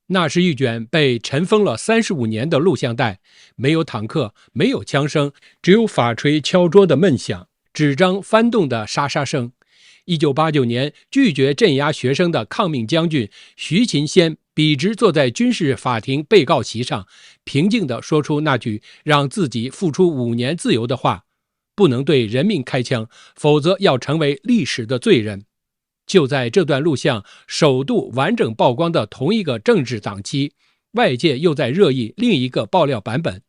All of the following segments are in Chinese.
那是一卷被尘封了35年的录像带，没有坦克，没有枪声，只有法锤敲桌的闷响，纸张翻动的沙沙声。1989年，拒绝镇压学生的抗命将军徐勤先笔直坐在军事法庭被告席上，平静地说出那句让自己付出5年自由的话：不能对人民开枪，否则要成为历史的罪人。就在这段录像首度完整曝光的同一个政治档期，外界又在热议另一个爆料版本。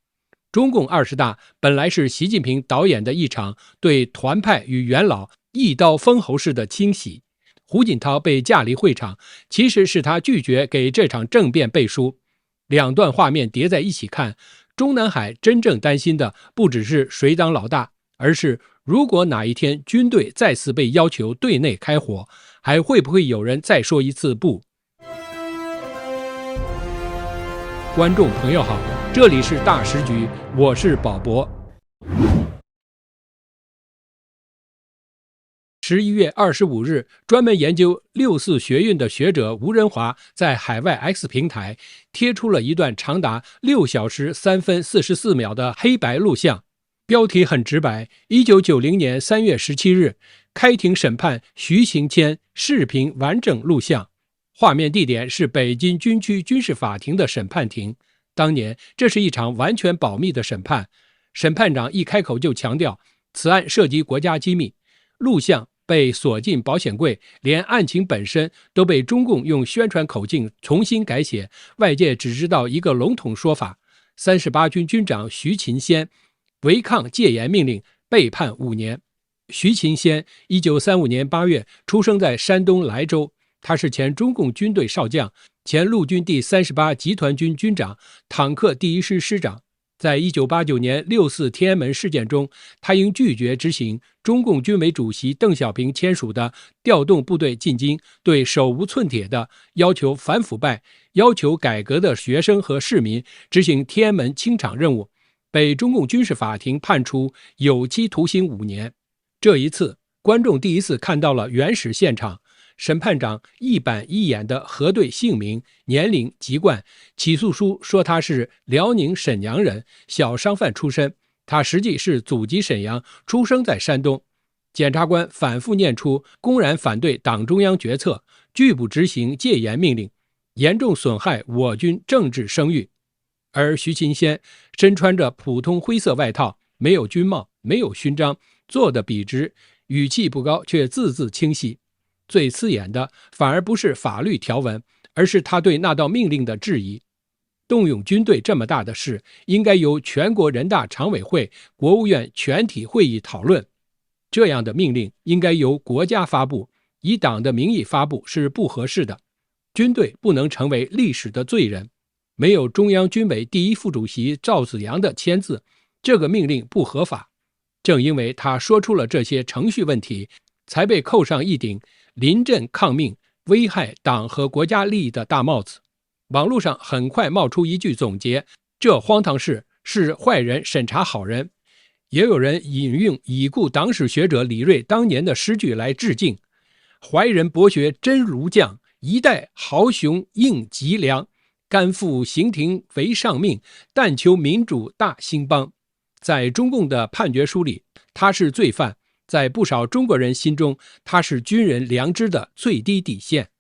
中共20大本来是习近平导演的一场对团派与元老一刀封喉式的清洗，胡锦涛被架离会场，其实是他拒绝给这场政变背书。两段画面叠在一起看，中南海真正担心的不只是谁当老大，而是如果哪一天军队再次被要求对内开火，还会不会有人再说一次不？观众朋友好，这里是大时局，我是宝博。11月25日，专门研究6·4学运的学者吴仁华在海外 X 平台贴出了一段长达6小时3分44秒的黑白录像，标题很直白：1990年3月17日开庭审判徐勤谦视频完整录像。画面地点是北京军区军事法庭的审判庭。当年这是一场完全保密的审判，审判长一开口就强调此案涉及国家机密。录像被锁进保险柜，连案情本身都被中共用宣传口径重新改写，外界只知道一个笼统说法：38军军长徐勤先违抗戒严命令，被判5年。徐勤先1935年8月出生在山东莱州，他是前中共军队少将，前陆军第38集团军军长，坦克第1师师长。在1989年6·4天安门事件中，他因拒绝执行中共军委主席邓小平签署的调动部队进京，对手无寸铁的要求反腐败、要求改革的学生和市民执行天安门清场任务，被中共军事法庭判处有期徒刑5年。这一次，观众第一次看到了原始现场。审判长一板一眼地核对姓名、年龄、籍贯，起诉书说他是辽宁沈阳人，小商贩出身，他实际是祖籍沈阳，出生在山东。检察官反复念出公然反对党中央决策，拒不执行戒严命令，严重损害我军政治声誉。而徐勤先身穿着普通灰色外套，没有军帽，没有勋章，坐得笔直，语气不高，却字字清晰。最刺眼的反而不是法律条文，而是他对那道命令的质疑。动用军队这么大的事，应该由全国人大常委会、国务院全体会议讨论。这样的命令应该由国家发布，以党的名义发布是不合适的。军队不能成为历史的罪人。没有中央军委第1副主席赵紫阳的签字，这个命令不合法。正因为他说出了这些程序问题，才被扣上一顶临阵抗命、危害党和国家利益的大帽子。网络上很快冒出一句总结：这荒唐事是坏人审查好人。也有人引用已故党史学者李锐当年的诗句来致敬：怀人博学真如将，一代豪雄应脊梁，甘负刑庭为上命，但求民主大兴邦。在中共的判决书里，他是罪犯，在不少中国人心中，他是军人良知的最低底线。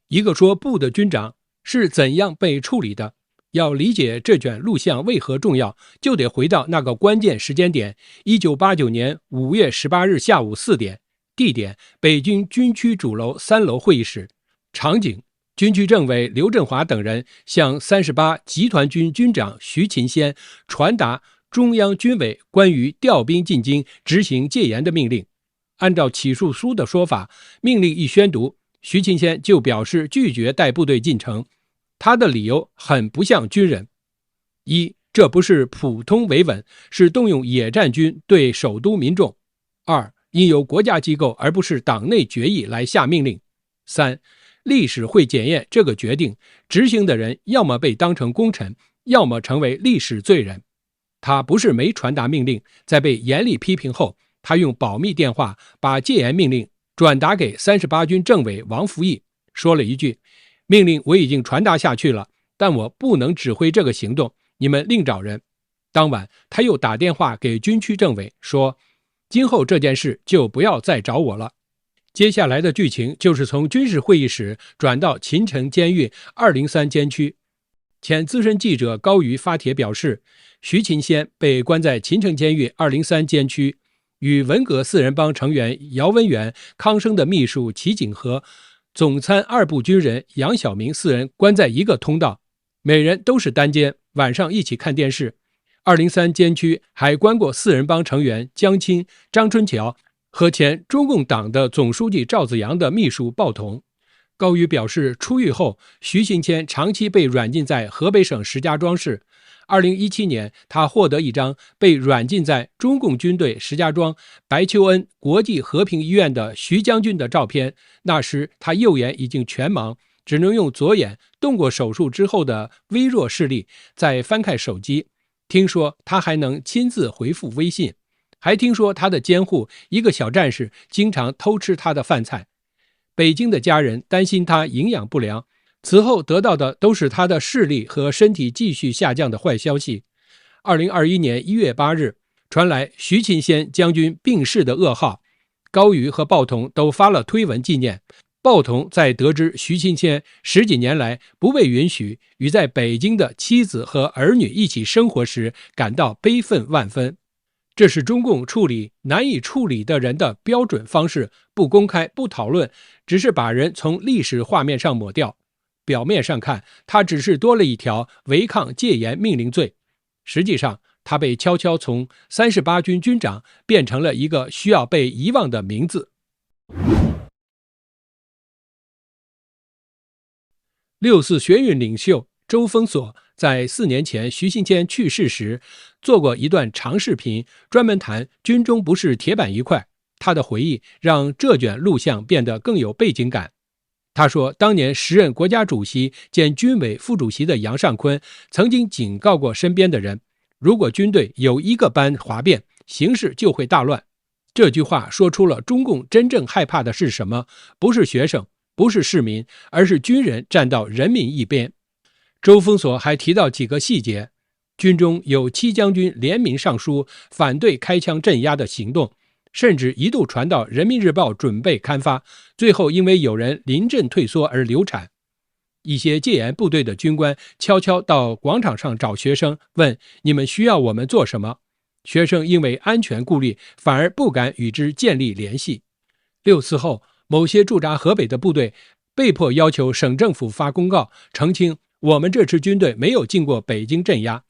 一个说不的军长是怎样被处理的？要理解这卷录像为何重要，就得回到那个关键时间点：1989年5月18日下午4点，地点北京军区主楼3楼会议室，场景军区政委刘振华等人向38集团军军长徐勤先传达中央军委关于调兵进京执行戒严的命令。按照起诉书的说法，命令一宣读，徐勤先就表示拒绝带部队进城。他的理由很不像军人：一，这不是普通维稳，是动用野战军对首都民众；二，应由国家机构而不是党内决议来下命令；三，历史会检验这个决定，执行的人要么被当成功臣，要么成为历史罪人。他不是没传达命令，在被严厉批评后，他用保密电话把戒严命令转达给38军政委王福义，说了一句：命令我已经传达下去了，但我不能指挥这个行动，你们另找人。当晚他又打电话给军区政委说，今后这件事就不要再找我了。接下来的剧情就是从军事会议室转到秦城监狱203监区。前资深记者高瑜发帖表示，徐勤先被关在秦城监狱203监区，与文革4人帮成员姚文元、康生的秘书齐景和、总参2部军人杨晓明4人关在一个通道，每人都是单间，晚上一起看电视。203监区还关过4人帮成员江青、张春桥和前中共党的总书记赵紫阳的秘书鲍同。高瑜表示，出狱后，徐行谦长期被软禁在河北省石家庄市。2017年，他获得一张被软禁在中共军队石家庄白求恩国际和平医院的徐将军的照片。那时他右眼已经全盲，只能用左眼动过手术之后的微弱视力再翻看手机。听说他还能亲自回复微信，还听说他的监护一个小战士经常偷吃他的饭菜。北京的家人担心他营养不良，此后得到的都是他的视力和身体继续下降的坏消息。2021年1月8日，传来徐勤先将军病逝的噩耗，高瑜和鲍同都发了推文纪念。鲍同在得知徐勤先10几年来不被允许与在北京的妻子和儿女一起生活时，感到悲愤万分。这是中共处理难以处理的人的标准方式，不公开不讨论，只是把人从历史画面上抹掉。表面上看，他只是多了一条违抗戒严命令罪，实际上他被悄悄从38军军长变成了一个需要被遗忘的名字。6·4学运领袖周峰锁在4年前徐行谦去世时做过一段长视频，专门谈军中不是铁板一块。他的回忆让这卷录像变得更有背景感。他说，当年时任国家主席兼军委副主席的杨尚昆曾经警告过身边的人，如果军队有一个班哗变，形势就会大乱。这句话说出了中共真正害怕的是什么，不是学生，不是市民，而是军人站到人民一边。周峰锁还提到几个细节，军中有7将军联名上书反对开枪镇压的行动，甚至一度传到人民日报准备刊发，最后因为有人临阵退缩而流产。一些戒严部队的军官悄悄到广场上找学生，问你们需要我们做什么。学生因为安全顾虑，反而不敢与之建立联系。6·4后，某些驻扎河北的部队被迫要求省政府发公告澄清，我们这支军队没有进过北京镇压。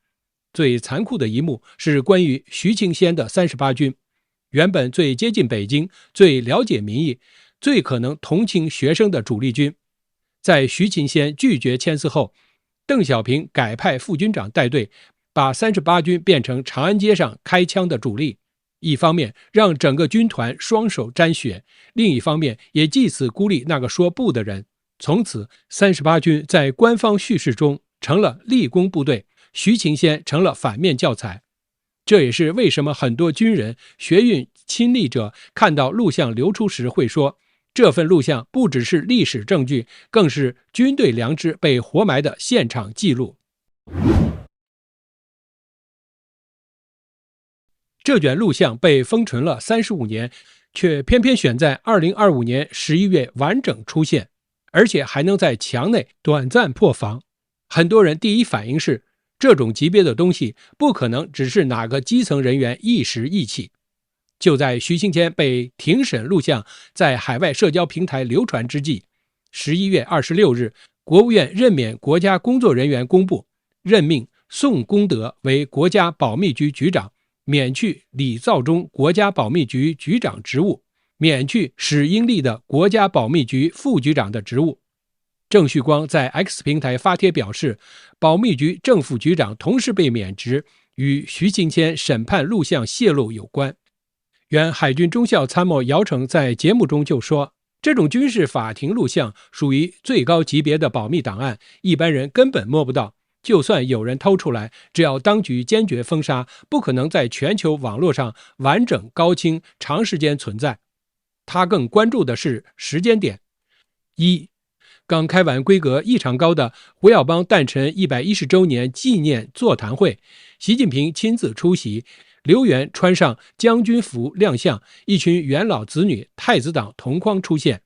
最残酷的一幕是关于徐勤先的38军，原本最接近北京、最了解民意、最可能同情学生的主力军，在徐勤先拒绝签字后，邓小平改派副军长带队，把38军变成长安街上开枪的主力。一方面让整个军团双手沾血，另一方面也借此孤立那个说不的人。从此38军在官方叙事中成了立功部队，徐勤先成了反面教材。这也是为什么很多军人、学运亲历者看到录像流出时会说，这份录像不只是历史证据，更是军队良知被活埋的现场记录。这卷录像被封存了35年，却偏偏选在2025年11月完整出现，而且还能在墙内短暂破防。很多人第一反应是，这种级别的东西不可能只是哪个基层人员一时意气。就在徐勤先被庭审录像在海外社交平台流传之际，11月26日，国务院任免国家工作人员公布，任命宋功德为国家保密局局长，免去李造忠国家保密局局长职务，免去史英利的国家保密局副局长的职务。郑旭光在 X 平台发帖表示，保密局正副局长同时被免职，与徐勤先审判录像泄露有关。原海军中校参谋姚成在节目中就说，这种军事法庭录像属于最高级别的保密档案，一般人根本摸不到，就算有人偷出来，只要当局坚决封杀，不可能在全球网络上完整高清长时间存在。他更关注的是时间点。一，刚开完规格异常高的胡耀邦诞辰110周年纪念座谈会，习近平亲自出席，刘源穿上将军服亮相，一群元老子女太子党同框出现。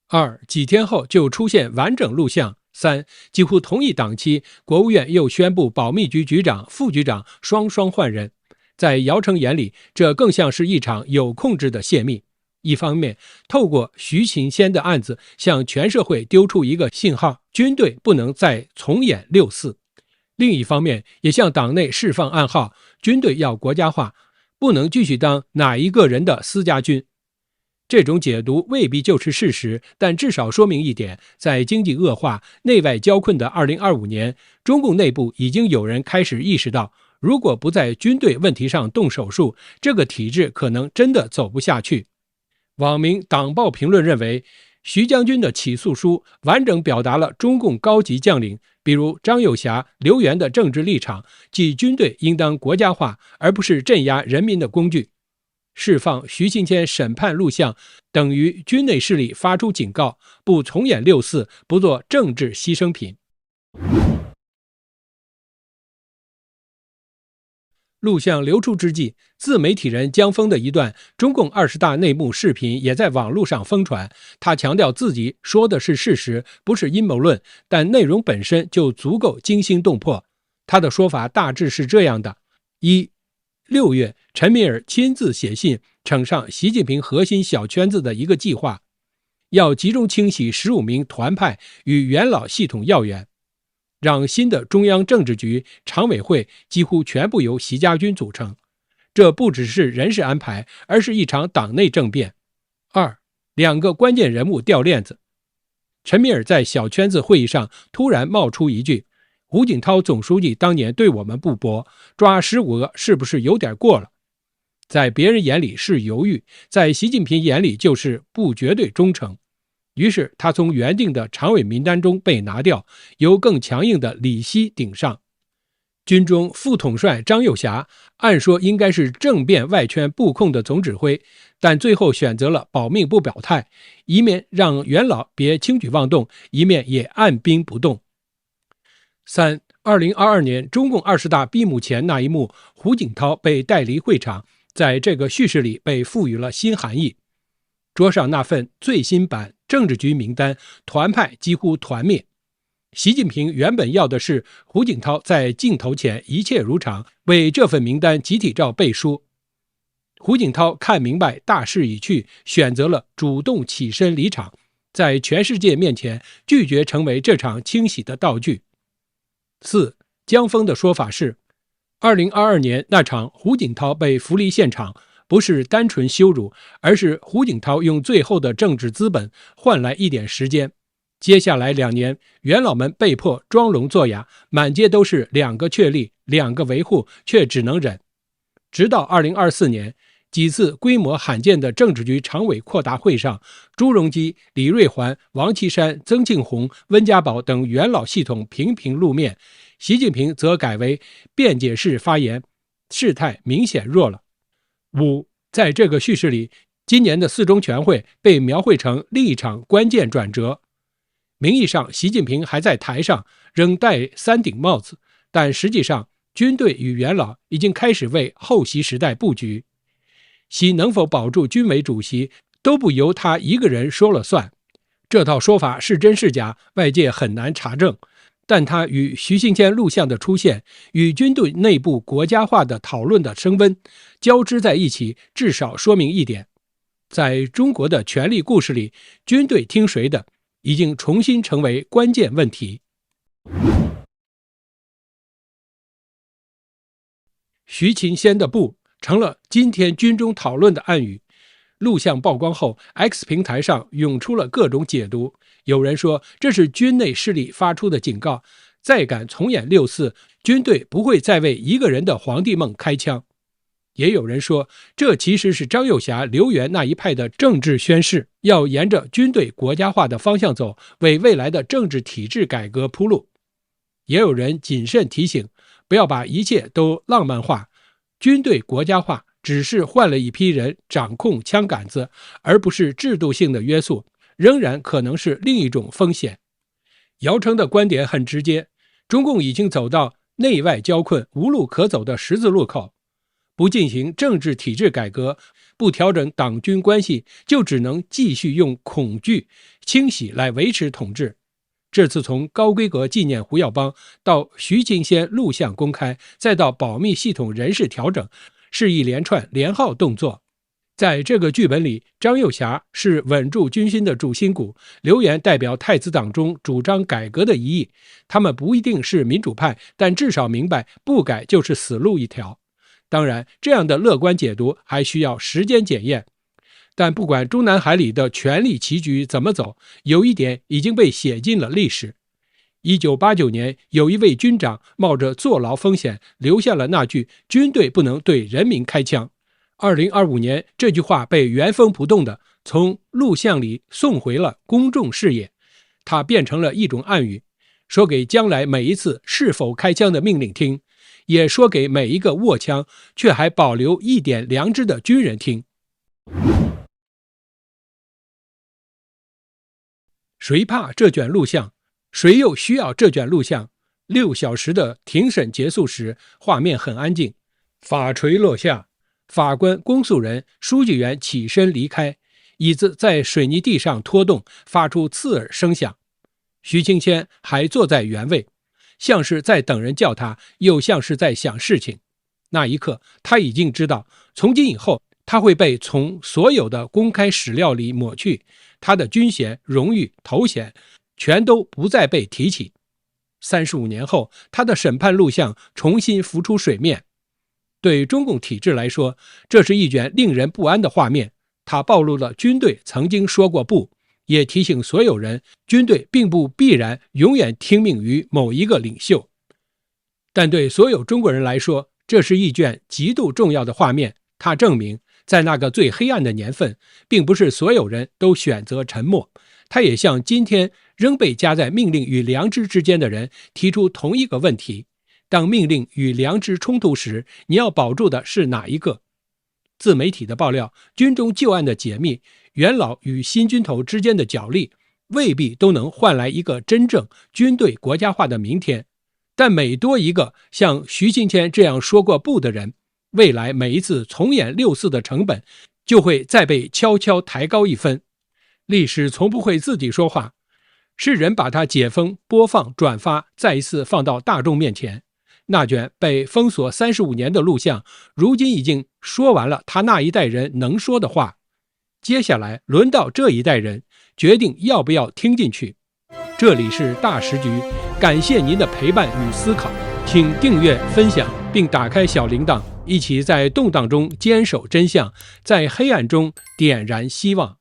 二，几天后就出现完整录像。三，几乎同一档期，国务院又宣布保密局局长、副局长双换人。在姚晨眼里，这更像是一场有控制的泄密。一方面，透过徐勤先的案子，向全社会丢出一个信号，军队不能再重演6·4；另一方面，也向党内释放暗号，军队要国家化，不能继续当哪一个人的私家军。这种解读未必就是事实，但至少说明一点，在经济恶化、内外交困的2025年，中共内部已经有人开始意识到，如果不在军队问题上动手术，这个体制可能真的走不下去。网民党报评论认为，徐将军的起诉书完整表达了中共高级将领，比如张又侠、刘源的政治立场，即军队应当国家化，而不是镇压人民的工具。释放徐勤谦审判录像，等于军内势力发出警告，不重演6·4，不做政治牺牲品。录像流出之际，自媒体人江峰的一段中共20大内幕视频也在网络上疯传。他强调自己说的是事实，不是阴谋论，但内容本身就足够惊心动魄。他的说法大致是这样的：一、6月，陈敏尔亲自写信呈上习近平核心小圈子的一个计划，要集中清洗15名团派与元老系统要员，让新的中央政治局常委会几乎全部由习家军组成。这不只是人事安排，而是一场党内政变。二、2个关键人物掉链子。陈敏尔在小圈子会议上突然冒出一句：胡锦涛总书记当年对我们不薄，抓15个是不是有点过了？在别人眼里是犹豫，在习近平眼里就是不绝对忠诚。于是他从原定的常委名单中被拿掉，由更强硬的李希顶上。军中副统帅张又侠按说应该是政变外圈布控的总指挥，但最后选择了保命不表态，一面让元老别轻举妄动，一面也按兵不动。三、2022年中共20大闭幕前那一幕，胡锦涛被带离会场，在这个叙事里被赋予了新含义。桌上那份最新版政治局名单，团派几乎团灭。习近平原本要的是胡锦涛在镜头前一切如常，为这份名单集体照背书。胡锦涛看明白大势已去，选择了主动起身离场，在全世界面前拒绝成为这场清洗的道具。四、江峰的说法是，2022年那场胡锦涛被扶离现场，不是单纯羞辱，而是胡锦涛用最后的政治资本换来一点时间。接下来2年，元老们被迫装聋作哑，满街都是2个确立，2个维护，却只能忍。直到2024年，几次规模罕见的政治局常委扩大会上，朱镕基、李瑞环、王岐山、曾庆红、温家宝等元老系统频频露面，习近平则改为辩解式发言，事态明显弱了。五、在这个叙事里，今年的4中全会被描绘成另一场关键转折。名义上习近平还在台上仍戴3顶帽子，但实际上军队与元老已经开始为后习时代布局。习能否保住军委主席都不由他一个人说了算。这套说法是真是假，外界很难查证，但他与徐勤谦录像的出现，与军队内部国家化的讨论的升温交织在一起，至少说明一点：在中国的权力故事里，军队听谁的已经重新成为关键问题。徐勤先的不成了今天军中讨论的暗语。录像曝光后， X 平台上涌出了各种解读。有人说这是军内势力发出的警告，再敢重演6·4，军队不会再为一个人的皇帝梦开枪。也有人说，这其实是张又侠、刘源那一派的政治宣示，要沿着军队国家化的方向走，为未来的政治体制改革铺路。也有人谨慎提醒，不要把一切都浪漫化，军队国家化只是换了一批人掌控枪杆子，而不是制度性的约束，仍然可能是另一种风险。姚成的观点很直接，中共已经走到内外交困、无路可走的十字路口，不进行政治体制改革，不调整党军关系，就只能继续用恐惧、清洗来维持统治。这次从高规格纪念胡耀邦到徐清先录像公开，再到保密系统人事调整，是一连串连号动作。在这个剧本里，张又侠是稳住军心的主心骨，刘源代表太子党中主张改革的一翼。他们不一定是民主派，但至少明白不改就是死路一条。当然，这样的乐观解读还需要时间检验。但不管中南海里的权力棋局怎么走，有一点已经被写进了历史。1989年，有一位军长冒着坐牢风险，留下了那句“军队不能对人民开枪”。2025年，这句话被原封不动地从录像里送回了公众视野，它变成了一种暗语，说给将来每一次是否开枪的命令听，也说给每一个握枪却还保留一点良知的军人听。谁怕这卷录像？谁又需要这卷录像？6小时的庭审结束时，画面很安静，法锤落下，法官、公诉人、书记员起身离开，椅子在水泥地上拖动，发出刺耳声响。徐清先还坐在原位，像是在等人叫他，又像是在想事情。那一刻，他已经知道，从今以后他会被从所有的公开史料里抹去，他的军衔、荣誉、头衔全都不再被提起。35年后，他的审判录像重新浮出水面。对中共体制来说，这是一卷令人不安的画面。它暴露了军队曾经说过不，也提醒所有人，军队并不必然永远听命于某一个领袖。但对所有中国人来说，这是一卷极度重要的画面。它证明，在那个最黑暗的年份，并不是所有人都选择沉默。它也向今天仍被夹在命令与良知之间的人提出同一个问题：当命令与良知冲突时，你要保住的是哪一个？自媒体的爆料、军中旧案的解密、元老与新军头之间的角力，未必都能换来一个真正军队国家化的明天。但每多一个像徐清谦这样说过不的人，未来每一次重演6·4的成本就会再被悄悄抬高一分。历史从不会自己说话，是人把它解封、播放、转发，再一次放到大众面前。那卷被封锁35年的录像，如今已经说完了他那一代人能说的话。接下来轮到这一代人决定要不要听进去。这里是大时局，感谢您的陪伴与思考，请订阅、分享并打开小铃铛，一起在动荡中坚守真相，在黑暗中点燃希望。